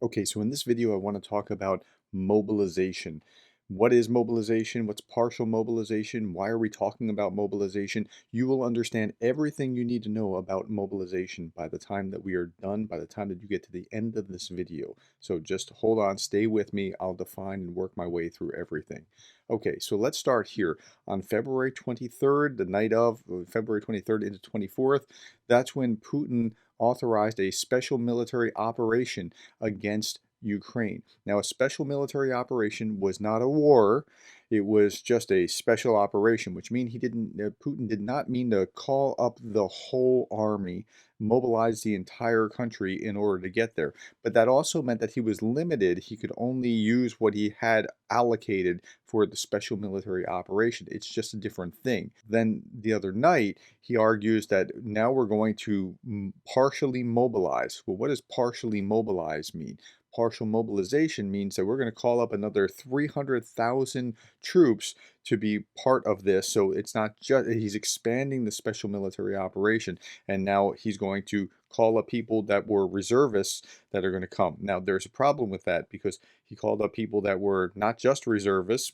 Okay, so in this video, I want to talk about mobilization. What is mobilization? What's partial mobilization? Why are we talking about mobilization? You will understand everything you need to know about mobilization by the time that we are done, by the time that you get to the end of this video. So just hold on, stay with me. I'll define and work my way through everything. Okay, so let's start here. On February 23rd, the night of February 23rd into 24th, that's when Putin authorized a special military operation against Ukraine. Now, a special military operation was not a war. It was just a special operation, which means Putin did not mean to call up the whole army, mobilize the entire country in order to get there. But that also meant that he was limited. He could only use what he had allocated for the special military operation. It's just a different thing. Then the other night, he argues that now we're going to partially mobilize. Well, what does partially mobilize mean? Partial mobilization means that we're going to call up another 300,000 troops to be part of this. So it's not just, he's expanding the special military operation, and now he's going to call up people that were reservists that are going to come. Now, there's a problem with that because he called up people that were not just reservists,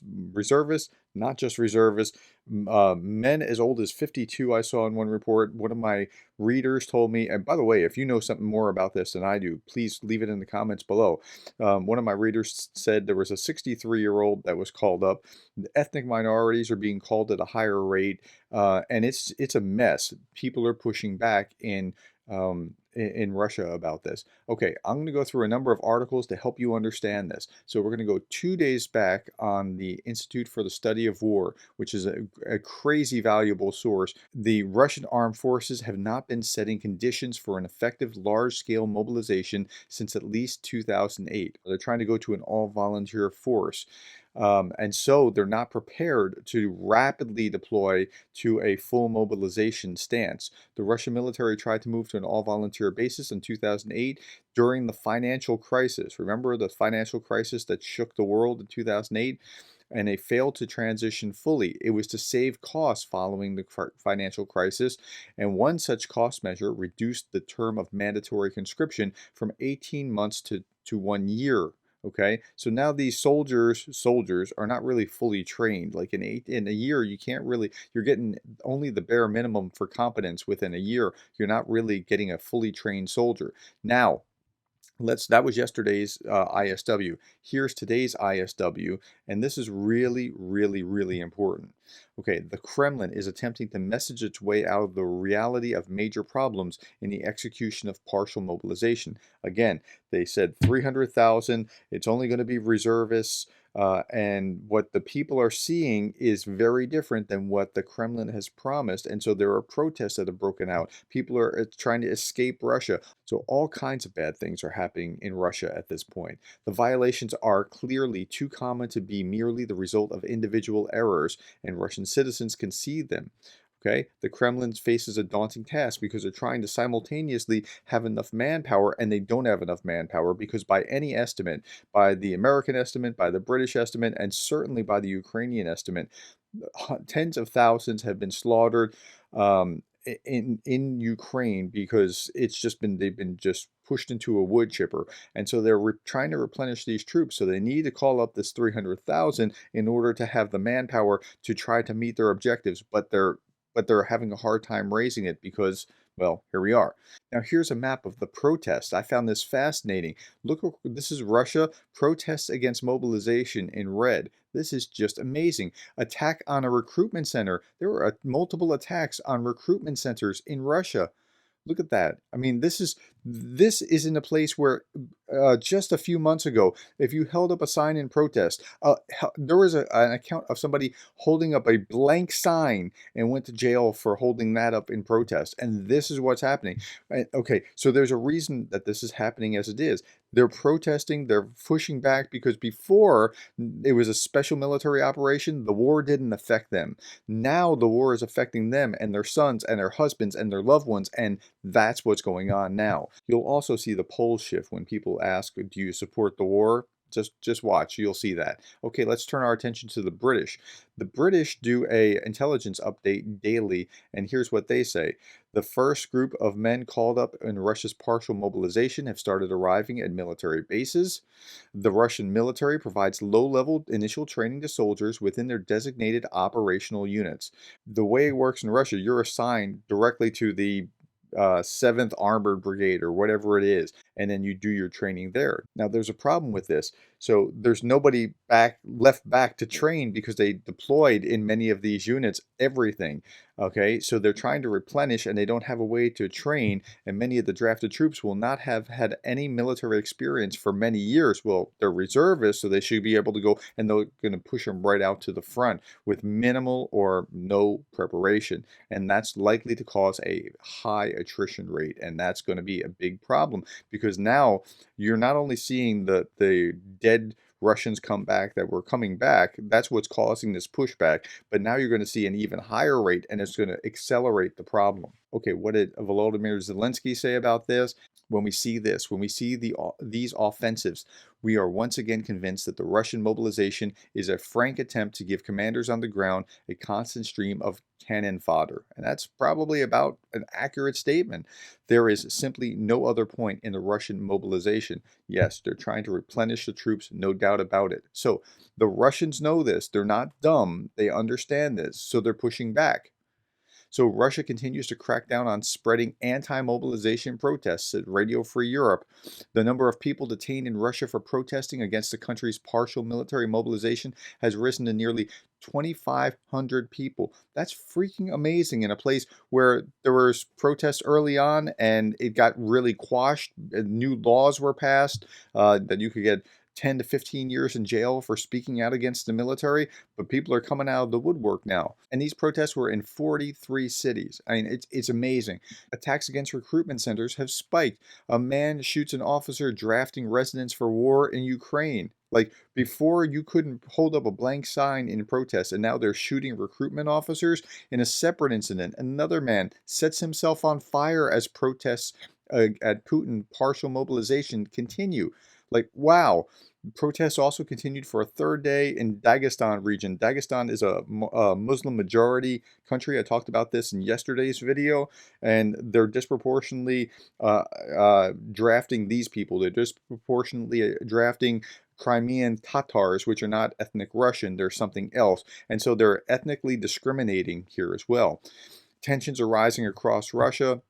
not just reservists, men as old as 52. I saw in one report. One of my readers told me, and by the way, if you know something more about this than I do, please leave it in the comments below. One of my readers said there was a 63-year-old that was called up. The ethnic minorities are being called at a higher rate, and it's a mess. People are pushing back in Russia about this. Okay, I'm going to go through a number of articles to help you understand this. So we're going to go 2 days back on the Institute for the Study of War, which is a crazy valuable source. The Russian armed forces have not been setting conditions for an effective large-scale mobilization since at least 2008. They're trying to go to an all-volunteer force. And so they're not prepared to rapidly deploy to a full mobilization stance. The Russian military tried to move to an all-volunteer basis in 2008 during the financial crisis. Remember the financial crisis that shook the world in 2008? And they failed to transition fully. It was to save costs following the financial crisis, and one such cost measure reduced the term of mandatory conscription from 18 months to 1 year. Okay, so now these soldiers are not really fully trained. Like in a year, you can't really, you're getting only the bare minimum for competence within a year. You're not really getting a fully trained soldier. Now, that was yesterday's ISW. Here's today's ISW, and this is really, really, really important. Okay, the Kremlin is attempting to message its way out of the reality of major problems in the execution of partial mobilization. Again, they said 300,000, it's only going to be reservists, and what the people are seeing is very different than what the Kremlin has promised, and so there are protests that have broken out. People are trying to escape Russia. So all kinds of bad things are happening in Russia at this point. The violations are clearly too common to be merely the result of individual errors, and Russian citizens can see them. Okay, the Kremlin faces a daunting task because they're trying to simultaneously have enough manpower, and they don't have enough manpower because by any estimate, by the American estimate, by the British estimate, and certainly by the Ukrainian estimate, tens of thousands have been slaughtered in Ukraine because they've been just pushed into a wood chipper, and so they're trying to replenish these troops. So they need to call up this 300,000 in order to have the manpower to try to meet their objectives, but they're having a hard time raising it because, well, here we are. Now here's a map of the protests. I found this fascinating. Look, this is Russia. Protests against mobilization in red. This is just amazing. Attack on a recruitment center. There were multiple attacks on recruitment centers in Russia. Look at that. I mean, this is in a place where just a few months ago, if you held up a sign in protest, there was an account of somebody holding up a blank sign and went to jail for holding that up in protest. And this is what's happening. Okay, so there's a reason that this is happening as it is. They're protesting, they're pushing back because before it was a special military operation, the war didn't affect them. Now the war is affecting them and their sons and their husbands and their loved ones, and that's what's going on now. You'll also see the polls shift when people ask, do you support the war? Just watch, you'll see that. Okay, let's turn our attention to the British. The British do a intelligence update daily, and here's what they say. The first group of men called up in Russia's partial mobilization have started arriving at military bases. The Russian military provides low-level initial training to soldiers within their designated operational units. The way it works in Russia, you're assigned directly to the 7th Armored Brigade or whatever it is, and then you do your training there. Now, there's a problem with this. So there's nobody left back to train because they deployed in many of these units everything. Okay, so they're trying to replenish and they don't have a way to train, and many of the drafted troops will not have had any military experience for many years. Well, they're reservists, so they should be able to go, and they're going to push them right out to the front with minimal or no preparation, and that's likely to cause a high attrition rate, and that's going to be a big problem because now you're not only seeing the dead Russians come back that were coming back. That's what's causing this pushback. But now you're going to see an even higher rate, and it's going to accelerate the problem. Okay, what did Volodymyr Zelensky say about this? When we see this, when we see these offensives, we are once again convinced that the Russian mobilization is a frank attempt to give commanders on the ground a constant stream of cannon fodder. And that's probably about an accurate statement. There is simply no other point in the Russian mobilization. Yes, they're trying to replenish the troops, no doubt about it. So the Russians know this. They're not dumb. They understand this. So they're pushing back. So Russia continues to crack down on spreading anti-mobilization protests, said Radio Free Europe. The number of people detained in Russia for protesting against the country's partial military mobilization has risen to nearly 2,500 people. That's freaking amazing in a place where there was protests early on and it got really quashed. New laws were passed that you could get 10 to 15 years in jail for speaking out against the military, but people are coming out of the woodwork now. And these protests were in 43 cities. I mean, it's amazing. Attacks against recruitment centers have spiked. A man shoots an officer drafting residents for war in Ukraine. Like before, you couldn't hold up a blank sign in protest, and now they're shooting recruitment officers. In a separate incident, another man sets himself on fire as protests at Putin partial mobilization continue. Like, wow. Protests also continued for a third day in Dagestan region. Dagestan is a Muslim majority country. I talked about this in yesterday's video, and they're disproportionately drafting these people. They're disproportionately drafting Crimean Tatars, which are not ethnic Russian. They're something else. And so they're ethnically discriminating here as well. Tensions are rising across Russia.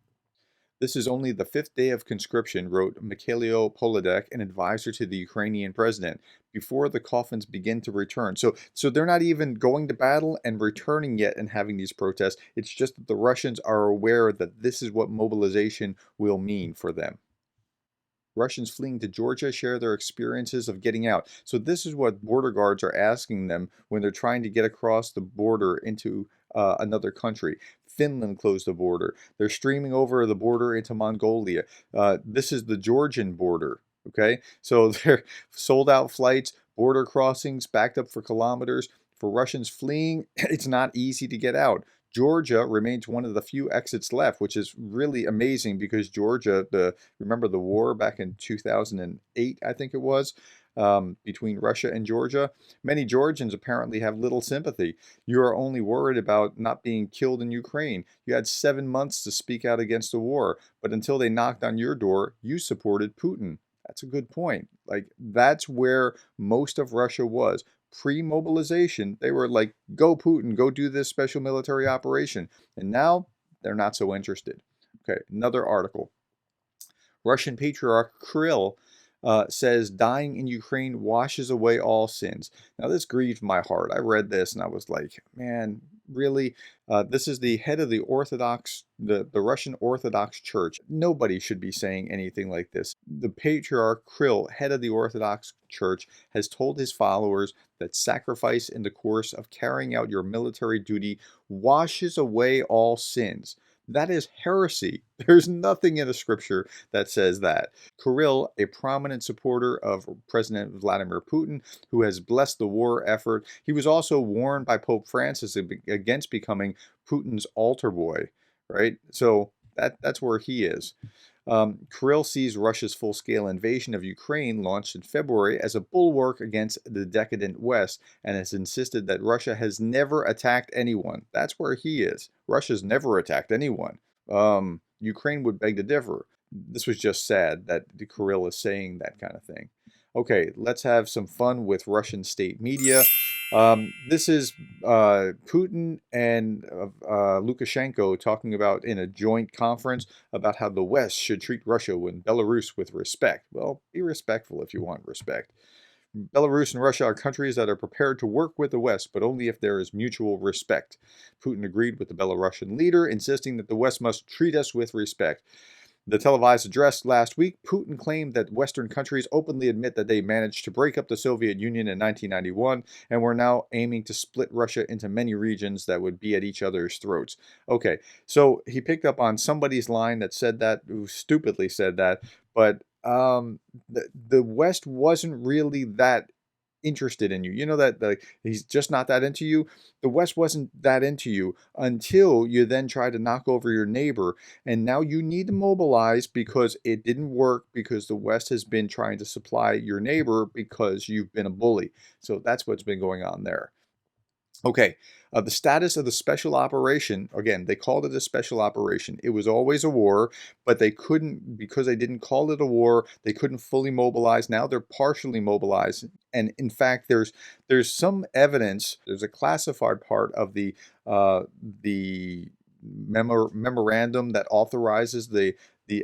This is only the fifth day of conscription, wrote Mikhailo Polodek, an advisor to the Ukrainian president, before the coffins begin to return. So they're not even going to battle and returning yet and having these protests. It's just that the Russians are aware that this is what mobilization will mean for them. Russians fleeing to Georgia share their experiences of getting out. So this is what border guards are asking them when they're trying to get across the border into another country. Finland closed the border. They're streaming over the border into Mongolia. This is the Georgian border. Okay, so they're sold out flights, border crossings backed up for kilometers. For Russians fleeing, it's not easy to get out. Georgia remains one of the few exits left, which is really amazing because Georgia, remember the war back in 2008, I think it was, between Russia and Georgia? Many Georgians apparently have little sympathy. You are only worried about not being killed in Ukraine. You had 7 months to speak out against the war, but until they knocked on your door, you supported Putin. That's a good point. Like, that's where most of Russia was. Pre-mobilization, they were like, go Putin, go do this special military operation. And now they're not so interested. Okay, another article. Russian Patriarch Kirill says dying in Ukraine washes away all sins. Now this grieved my heart. I read this and I was like, man, really? This is the head of the the Russian Orthodox Church. Nobody should be saying anything like this. The Patriarch Kirill, head of the Orthodox Church, has told his followers that sacrifice in the course of carrying out your military duty washes away all sins. That is heresy. There's nothing in the scripture that says that. Kirill, a prominent supporter of President Vladimir Putin, who has blessed the war effort, he was also warned by Pope Francis against becoming Putin's altar boy, right? So that's where he is. Kirill sees Russia's full-scale invasion of Ukraine launched in February as a bulwark against the decadent West and has insisted that Russia has never attacked anyone. That's where he is. Russia's never attacked anyone. Ukraine would beg to differ. This was just sad that Kirill is saying that kind of thing. Okay, let's have some fun with Russian state media. This is Putin and Lukashenko talking about in a joint conference about how the West should treat Russia and Belarus with respect. Well, be respectful if you want respect. Belarus and Russia are countries that are prepared to work with the West, but only if there is mutual respect. Putin agreed with the Belarusian leader, insisting that the West must treat us with respect. The televised address last week, Putin claimed that Western countries openly admit that they managed to break up the Soviet Union in 1991 and were now aiming to split Russia into many regions that would be at each other's throats. Okay, so he picked up on somebody's line that said that, who stupidly said that, but the West wasn't really that interested in you. You know that he's just not that into you. The West wasn't that into you until you then try to knock over your neighbor, and now you need to mobilize because it didn't work because the West has been trying to supply your neighbor because you've been a bully. So that's what's been going on there. Okay, the status of the special operation, again, they called it a special operation. It was always a war, but they couldn't, because they didn't call it a war, they couldn't fully mobilize. Now they're partially mobilized. And in fact, there's some evidence, there's a classified part of the memorandum that authorizes the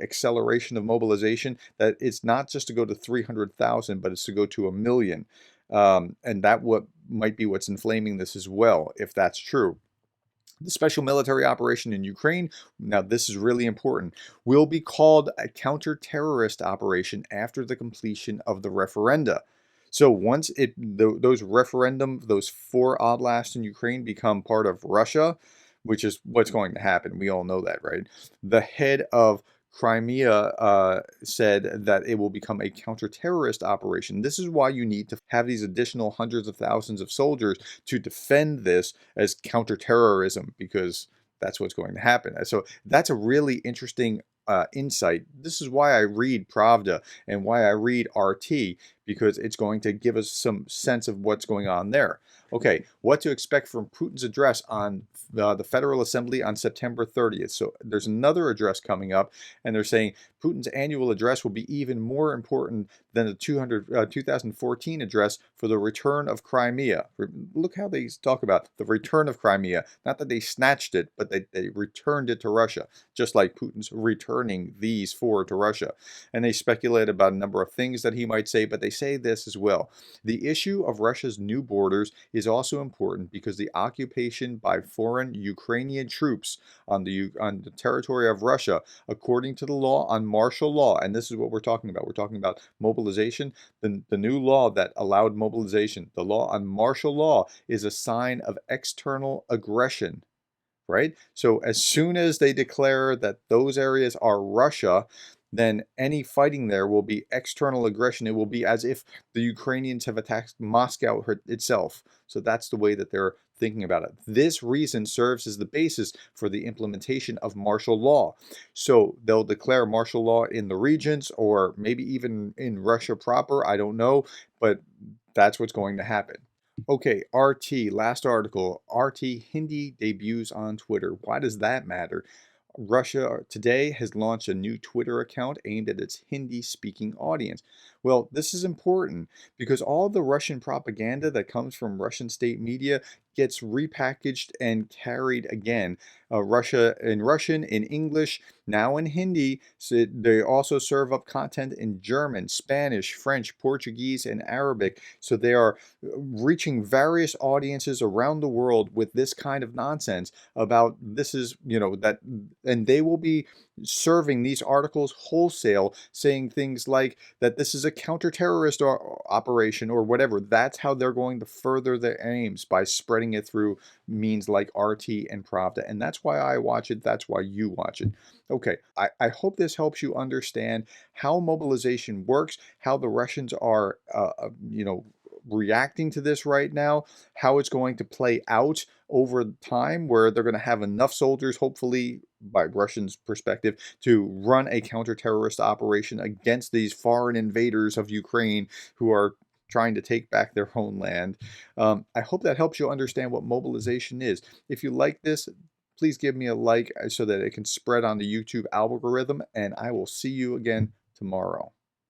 acceleration of mobilization, that it's not just to go to 300,000, but it's to go to 1 million. And that what might be what's inflaming this as well, if that's true. The special military operation in Ukraine, now this is really important, will be called a counter-terrorist operation after the completion of the referenda. So once those referendum, those 4 oblasts in Ukraine become part of Russia, which is what's going to happen. We all know that, right? The head of Crimea said that it will become a counter-terrorist operation. This is why you need to have these additional hundreds of thousands of soldiers to defend this as counter-terrorism, because that's what's going to happen. So that's a really interesting insight. This is why I read Pravda and why I read RT, because it's going to give us some sense of what's going on there. Okay, what to expect from Putin's address on the Federal Assembly on September 30th. So there's another address coming up, and they're saying Putin's annual address will be even more important than the 2014 address for the return of Crimea. Look how they talk about the return of Crimea. Not that they snatched it, but they returned it to Russia, just like Putin's returning these 4 to Russia. And they speculate about a number of things that he might say, but they say this as well. The issue of Russia's new borders is also important because the occupation by foreign Ukrainian troops on the territory of Russia, according to the law on martial law, and this is what we're talking about. We're talking about mobilization. The new law that allowed mobilization, the law on martial law, is a sign of external aggression. Right? So as soon as they declare that those areas are Russia, then any fighting there will be external aggression. It will be as if the Ukrainians have attacked Moscow itself. So that's the way that they're thinking about it. This reason serves as the basis for the implementation of martial law. So they'll declare martial law in the regions, or maybe even in Russia proper. I don't know, but that's what's going to happen. Okay, RT, last article. RT Hindi debuts on Twitter. Why does that matter? Russia today has launched a new Twitter account aimed at its Hindi-speaking audience. Well, this is important because all the Russian propaganda that comes from Russian state media gets repackaged and carried again. Russia in Russian, in English, now in Hindi. So they also serve up content in German, Spanish, French, Portuguese, and Arabic. So they are reaching various audiences around the world with this kind of nonsense about this is, that, and they will be serving these articles wholesale, saying things like that this is a counter-terrorist operation or whatever. That's how they're going to further their aims, by spreading it through means like RT and Pravda. And that's why I watch it. That's why you watch it. Okay, I hope this helps you understand how mobilization works, how the Russians are, reacting to this right now, how it's going to play out over time, where they're going to have enough soldiers, hopefully, by Russians' perspective, to run a counter-terrorist operation against these foreign invaders of Ukraine who are trying to take back their own land. I hope that helps you understand what mobilization is. If you like this, please give me a like so that it can spread on the YouTube algorithm, and I will see you again tomorrow.